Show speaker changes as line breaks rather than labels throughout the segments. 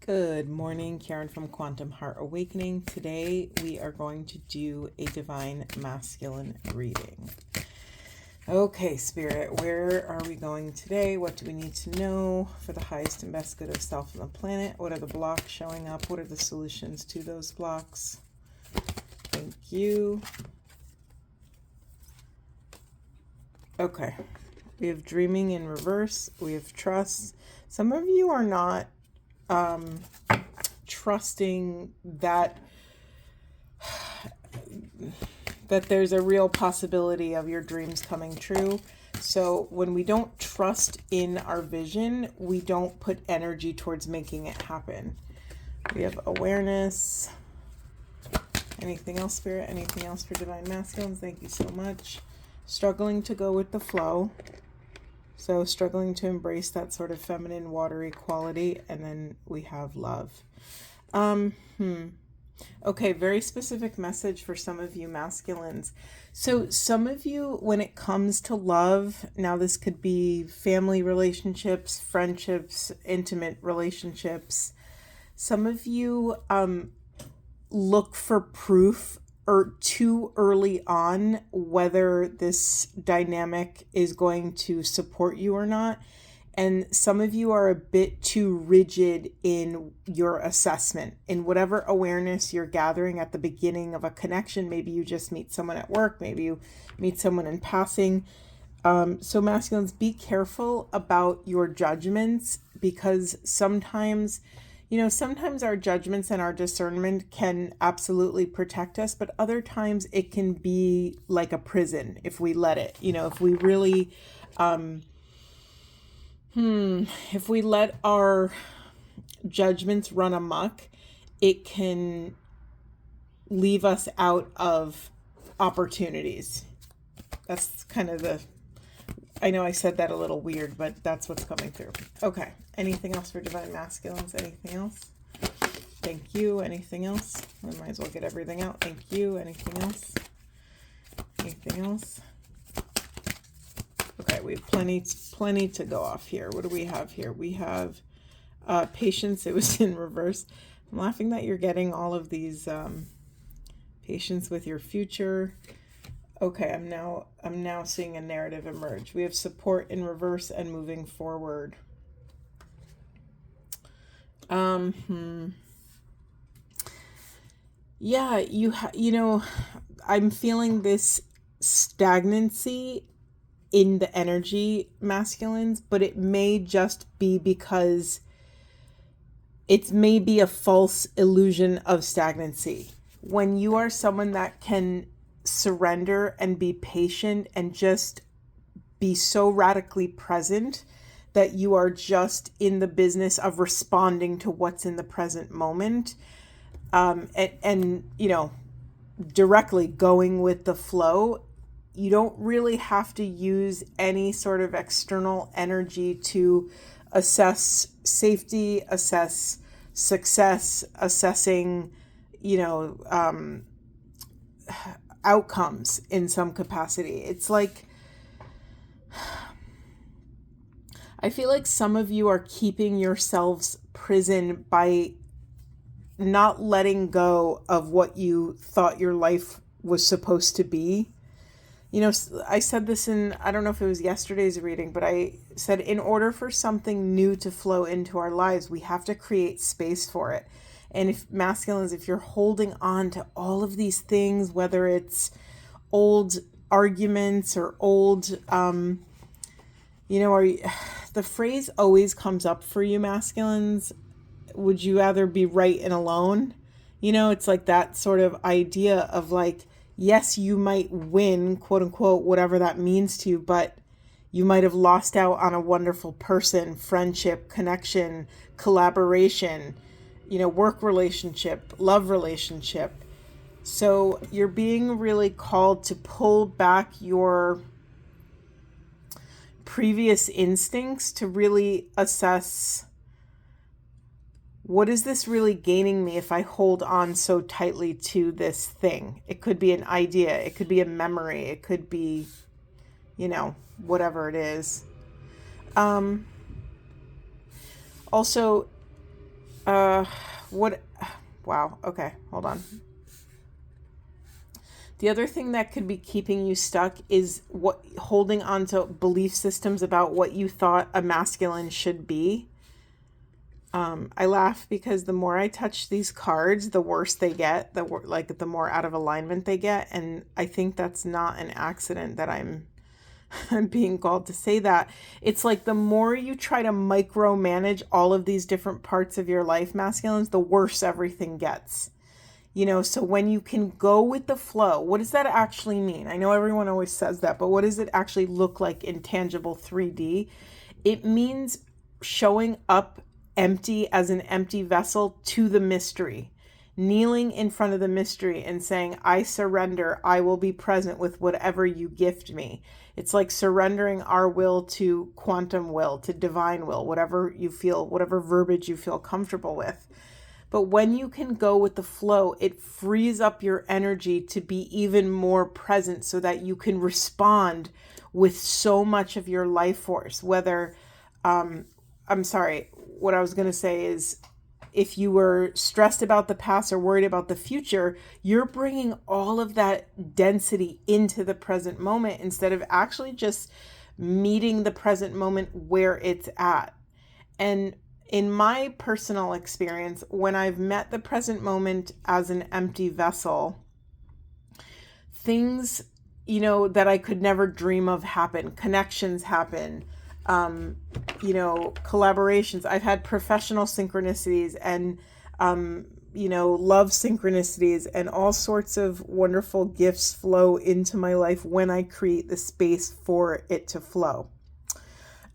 Good morning, Karen from Quantum Heart Awakening. Today we are going to do a Divine Masculine reading. Okay, Spirit, where are we going today? What do we need to know for the highest and best good of self and the planet? What are the blocks showing up? What are the solutions to those blocks? Thank you. Okay, we have dreaming in reverse. We have trust. Some of you are not trusting that there's a real possibility of your dreams coming true. So when we don't trust in our vision, we don't put energy towards making it happen. We have awareness. Anything else, Spirit? Anything else for Divine Masculines? Thank you so much. Struggling to go with the flow. So struggling to embrace that sort of feminine, watery quality. And then we have love. Okay, very specific message for some of you masculines. So some of you, when it comes to love, now this could be family relationships, friendships, intimate relationships. Some of you look for proof or too early on whether this dynamic is going to support you or not. And some of you are a bit too rigid in your assessment. In whatever awareness you're gathering at the beginning of a connection, maybe you just meet someone at work, maybe you meet someone in passing. So masculines, be careful about your judgments, because sometimes our judgments and our discernment can absolutely protect us, but other times it can be like a prison if we let it. If we really... if we let our judgments run amok, it can leave us out of opportunities. That's kind of I know I said that a little weird, but that's what's coming through. Okay. Anything else for Divine Masculines? Anything else? Thank you. Anything else? I might as well get everything out. Thank you. Anything else? Anything else? Okay, we have plenty to go off here. What do we have here? We have patience. It was in reverse. I'm laughing that you're getting all of these patience with your future. Okay, I'm now seeing a narrative emerge. We have support in reverse and moving forward. Yeah, I'm feeling this stagnancy in the energy, masculines, but it may just be because it's maybe a false illusion of stagnancy. When you are someone that can surrender and be patient and just be so radically present that you are just in the business of responding to what's in the present moment, and directly going with the flow, you don't really have to use any sort of external energy to assess safety, assess success, assessing, outcomes in some capacity. It's like, I feel like some of you are keeping yourselves prisoned by not letting go of what you thought your life was supposed to be. I said this I don't know if it was yesterday's reading, but I said in order for something new to flow into our lives, we have to create space for it. And if masculines, if you're holding on to all of these things, whether it's old arguments or old, the phrase always comes up for you masculines. Would you rather be right and alone? It's like that sort of idea of like, yes, you might win, quote unquote, whatever that means to you, but you might have lost out on a wonderful person, friendship, connection, collaboration, work relationship, love relationship. So you're being really called to pull back your previous instincts to really assess, what is this really gaining me if I hold on so tightly to this thing? It could be an idea. It could be a memory. It could be, whatever it is. Also, Uh, what? Wow. Okay, hold on. The other thing that could be keeping you stuck is what holding on to belief systems about what you thought a masculine should be. I laugh because the more I touch these cards, the worse they get. The more out of alignment they get, and I think that's not an accident that I'm being called to say that. It's like the more you try to micromanage all of these different parts of your life, masculines, the worse everything gets. So when you can go with the flow, what does that actually mean? I know everyone always says that, but what does it actually look like in tangible 3D? It means showing up empty as an empty vessel to the mystery, kneeling in front of the mystery and saying, I surrender, I will be present with whatever you gift me. It's like surrendering our will to quantum will, to divine will, whatever you feel, whatever verbiage you feel comfortable with. But when you can go with the flow, it frees up your energy to be even more present so that you can respond with so much of your life force. Whether, I'm sorry, what I was going to say is if you were stressed about the past or worried about the future, you're bringing all of that density into the present moment instead of actually just meeting the present moment where it's at. And in my personal experience, when I've met the present moment as an empty vessel, things, that I could never dream of happen. Connections happen, collaborations. I've had professional synchronicities and, love synchronicities, and all sorts of wonderful gifts flow into my life when I create the space for it to flow.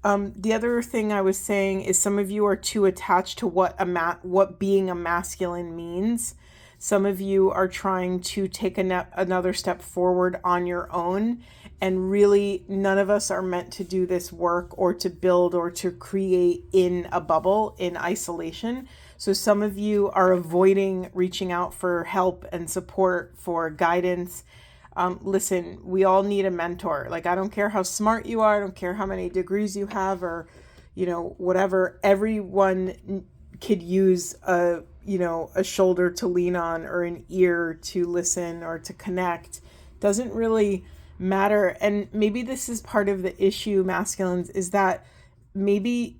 The other thing I was saying is some of you are too attached to what being a masculine means. Some of you are trying to take another step forward on your own, and really none of us are meant to do this work or to build or to create in a bubble, in isolation. So some of you are avoiding reaching out for help and support, for guidance. Listen, we all need a mentor. Like, I don't care how smart you are. I don't care how many degrees you have or, whatever. Everyone could use a shoulder to lean on or an ear to listen or to connect. Doesn't really matter. And maybe this is part of the issue, masculines, is that maybe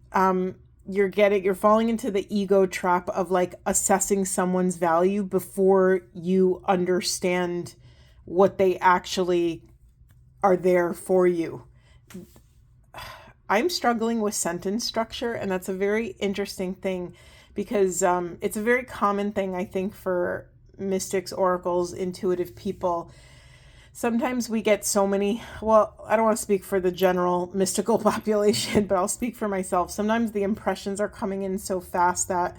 you're falling into the ego trap of like assessing someone's value before you understand what they actually are there for you. I'm struggling with sentence structure, and that's a very interesting thing because it's a very common thing, I think, for mystics, oracles, intuitive people. Sometimes we get so many, I don't want to speak for the general mystical population, but I'll speak for myself. Sometimes the impressions are coming in so fast that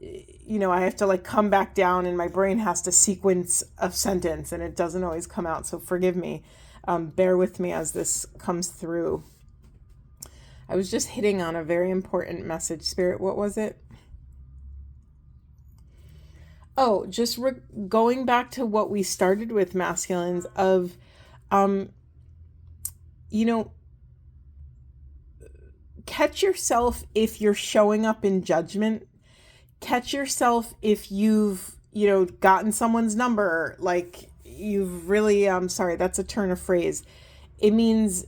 I have to like come back down and my brain has to sequence a sentence and it doesn't always come out. So forgive me. Bear with me as this comes through. I was just hitting on a very important message. Spirit, what was it? Oh, just going back to what we started with, masculines, of, catch yourself if you're showing up in judgment. Catch yourself if you've, gotten someone's number, like you've really, sorry, that's a turn of phrase. It means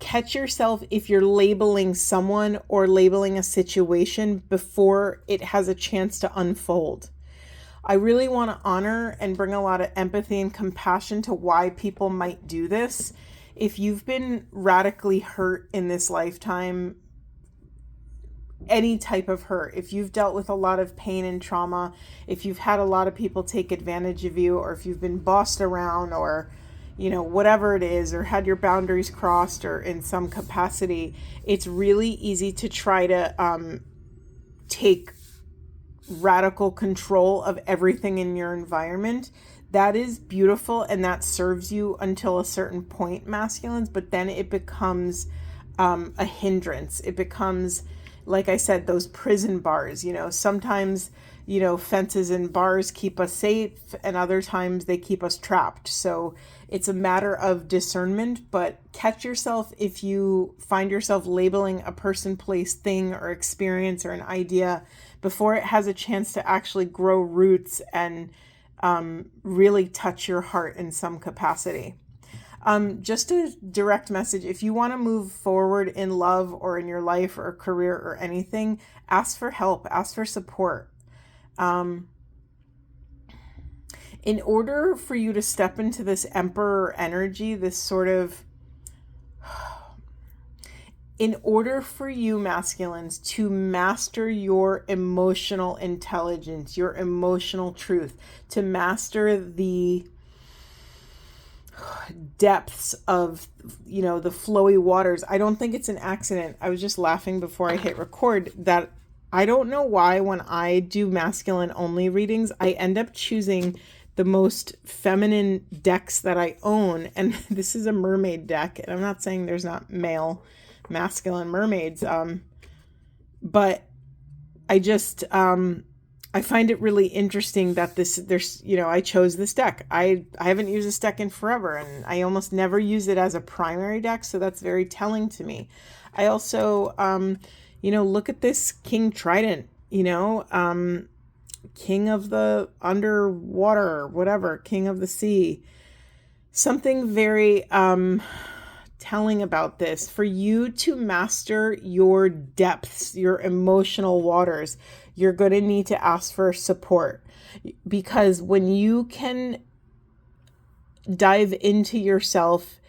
catch yourself if you're labeling someone or labeling a situation before it has a chance to unfold. I really want to honor and bring a lot of empathy and compassion to why people might do this. If you've been radically hurt in this lifetime, any type of hurt, if you've dealt with a lot of pain and trauma, if you've had a lot of people take advantage of you, or if you've been bossed around, or whatever it is, or had your boundaries crossed or in some capacity, it's really easy to try to take radical control of everything in your environment. That is beautiful and that serves you until a certain point, masculines, but then it becomes a hindrance. It becomes like I said, those prison bars, sometimes, fences and bars keep us safe and other times they keep us trapped. So it's a matter of discernment, but catch yourself if you find yourself labeling a person, place, thing, or experience or an idea before it has a chance to actually grow roots and really touch your heart in some capacity. Just a direct message. If you want to move forward in love or in your life or career or anything, ask for help, ask for support. In order for you to step into this emperor energy, this sort of, in order for you masculines to master your emotional intelligence, your emotional truth, to master the depths of, the flowy waters. I don't think it's an accident. I was just laughing before I hit record that I don't know why when I do masculine only readings, I end up choosing the most feminine decks that I own. And this is a mermaid deck. And I'm not saying there's not male masculine mermaids. But I just, I find it really interesting that I chose this deck. I haven't used this deck in forever, and I almost never use it as a primary deck, so that's very telling to me. I also, look at this King Trident, King of the underwater, whatever, King of the sea. Something very telling about this. For you to master your depths, your emotional waters, you're going to need to ask for support, because when you can dive into yourself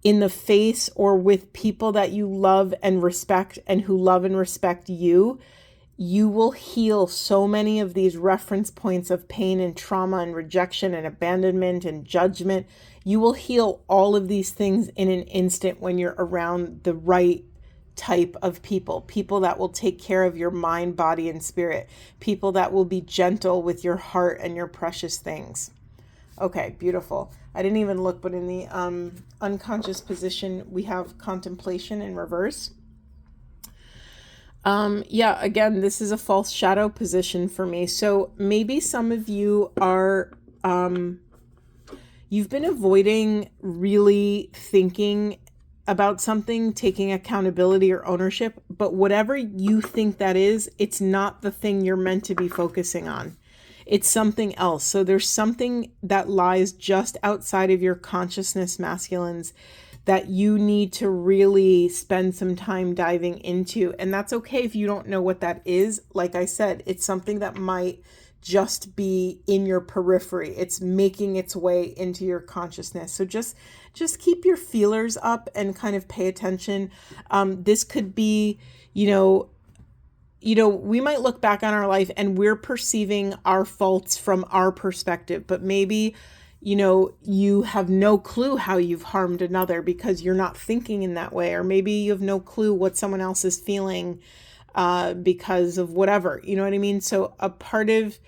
in the face or with people that you love and respect and who love and respect you, you will heal so many of these reference points of pain and trauma and rejection and abandonment and judgment. You will heal all of these things in an instant when you're around the right type of people that will take care of your mind, body, and spirit, people that will be gentle with your heart and your precious things. Okay, beautiful. I didn't even look, but in the unconscious position, we have contemplation in reverse. Again, this is a false shadow position for me. So maybe some of you are, you've been avoiding really thinking about something, taking accountability or ownership, but whatever you think that is, it's not the thing you're meant to be focusing on. It's something else. So there's something that lies just outside of your consciousness, masculines, that you need to really spend some time diving into. And that's okay if you don't know what that is. Like I said, it's something that might just be in your periphery. It's making its way into your consciousness. So just keep your feelers up and kind of pay attention. This could be, we might look back on our life and we're perceiving our faults from our perspective, but maybe, you have no clue how you've harmed another because you're not thinking in that way. Or maybe you have no clue what someone else is feeling because of whatever, you know what I mean? So a part of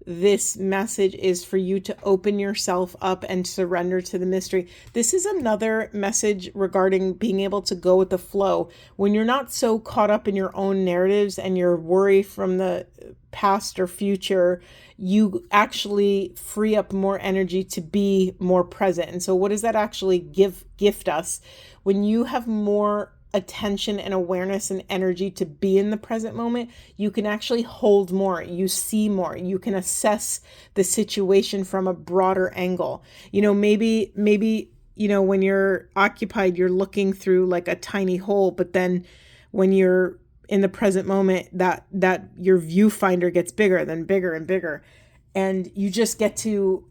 this message is for you to open yourself up and surrender to the mystery. This is another message regarding being able to go with the flow. When you're not so caught up in your own narratives and your worry from the past or future, you actually free up more energy to be more present. And so what does that actually gift us? When you have more attention and awareness and energy to be in the present moment, you can actually hold more, you see more, you can assess the situation from a broader angle. Maybe, when you're occupied, you're looking through like a tiny hole, but then when you're in the present moment, that your viewfinder gets bigger, then bigger and bigger, and you just get to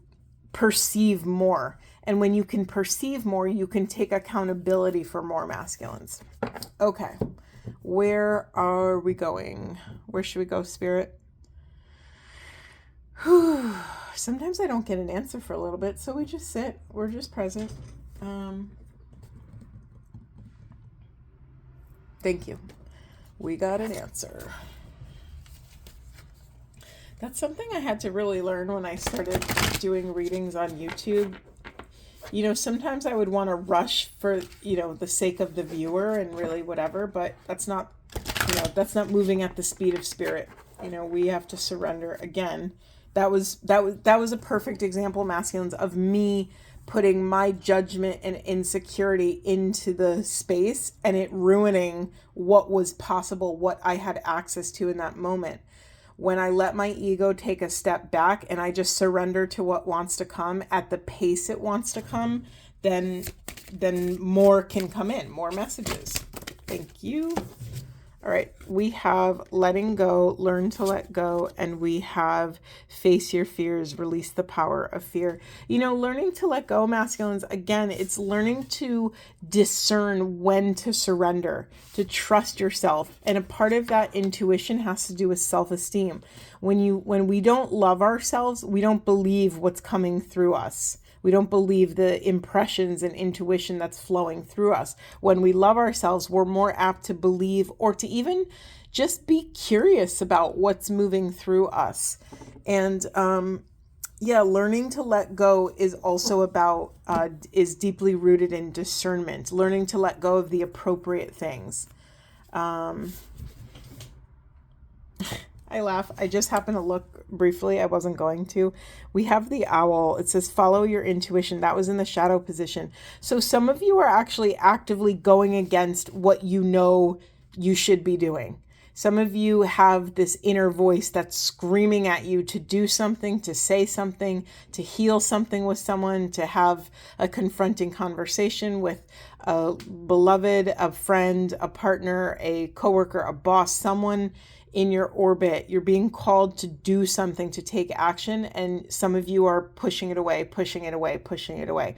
perceive more. And when you can perceive more, you can take accountability for more, masculines. Okay, where are we going? Where should we go, Spirit? Sometimes I don't get an answer for a little bit, so we just sit. We're just present. Thank you. We got an answer. That's something I had to really learn when I started doing readings on YouTube. Sometimes I would want to rush for, the sake of the viewer and really whatever, but that's not that's not moving at the speed of spirit. We have to surrender again. That was a perfect example, masculines, of me putting my judgment and insecurity into the space and it ruining what was possible, what I had access to in that moment. When I let my ego take a step back and I just surrender to what wants to come at the pace it wants to come, then more can come in, more messages. Thank you. All right, we have letting go, learn to let go, and we have face your fears, release the power of fear. Learning to let go, masculines, again, it's learning to discern when to surrender, to trust yourself. And a part of that intuition has to do with self-esteem. When we don't love ourselves, we don't believe what's coming through us. We don't believe the impressions and intuition that's flowing through us. When we love ourselves, we're more apt to believe or to even just be curious about what's moving through us. And learning to let go is also about, is deeply rooted in discernment, learning to let go of the appropriate things. I laugh. I just happened to look briefly. I wasn't going to. We have the owl. It says, follow your intuition. That was in the shadow position. So some of you are actually actively going against what you should be doing. Some of you have this inner voice that's screaming at you to do something, to say something, to heal something with someone, to have a confronting conversation with a beloved, a friend, a partner, a coworker, a boss, someone in your orbit. You're being called to do something, to take action, and some of you are pushing it away, pushing it away, pushing it away.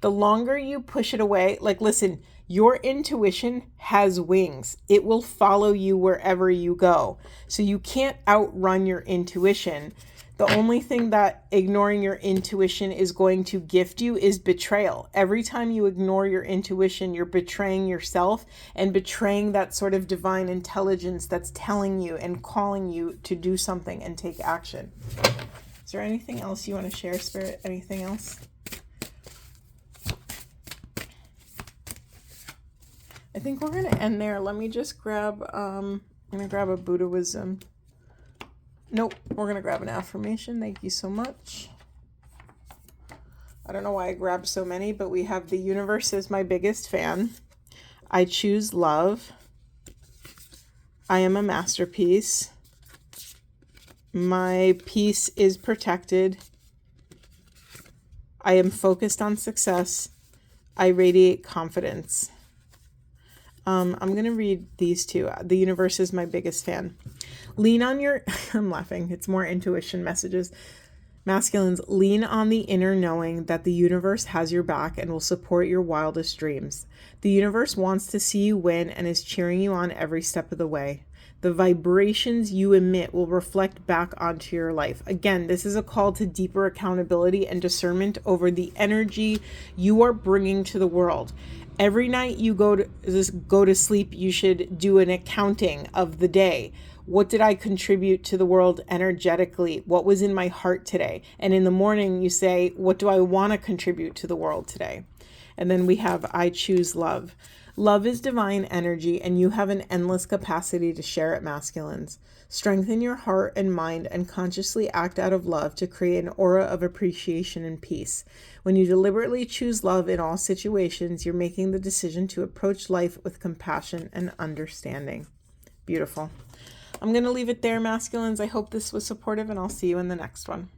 The longer you push it away, listen, your intuition has wings. It will follow you wherever you go. So you can't outrun your intuition. The only thing that ignoring your intuition is going to gift you is betrayal. Every time you ignore your intuition, you're betraying yourself and betraying that sort of divine intelligence that's telling you and calling you to do something and take action. Is there anything else you want to share, Spirit? Anything else? I think we're going to end there. Let me just grab, I'm going to grab a Buddha wisdom. Nope, we're going to grab an affirmation. Thank you so much. I don't know why I grabbed so many, but we have the universe is my biggest fan. I choose love. I am a masterpiece. My peace is protected. I am focused on success. I radiate confidence. I'm going to read these two. The universe is my biggest fan. Lean on your, I'm laughing. It's more intuition messages. Masculines, lean on the inner knowing that the universe has your back and will support your wildest dreams. The universe wants to see you win and is cheering you on every step of the way. The vibrations you emit will reflect back onto your life. Again, this is a call to deeper accountability and discernment over the energy you are bringing to the world. Every night you go to sleep, you should do an accounting of the day. What did I contribute to the world energetically? What was in my heart today? And in the morning you say, what do I want to contribute to the world today? And then we have, I choose love. Love is divine energy, and you have an endless capacity to share it, masculines. Strengthen your heart and mind and consciously act out of love to create an aura of appreciation and peace. When you deliberately choose love in all situations, you're making the decision to approach life with compassion and understanding. Beautiful. I'm going to leave it there, masculines. I hope this was supportive, and I'll see you in the next one.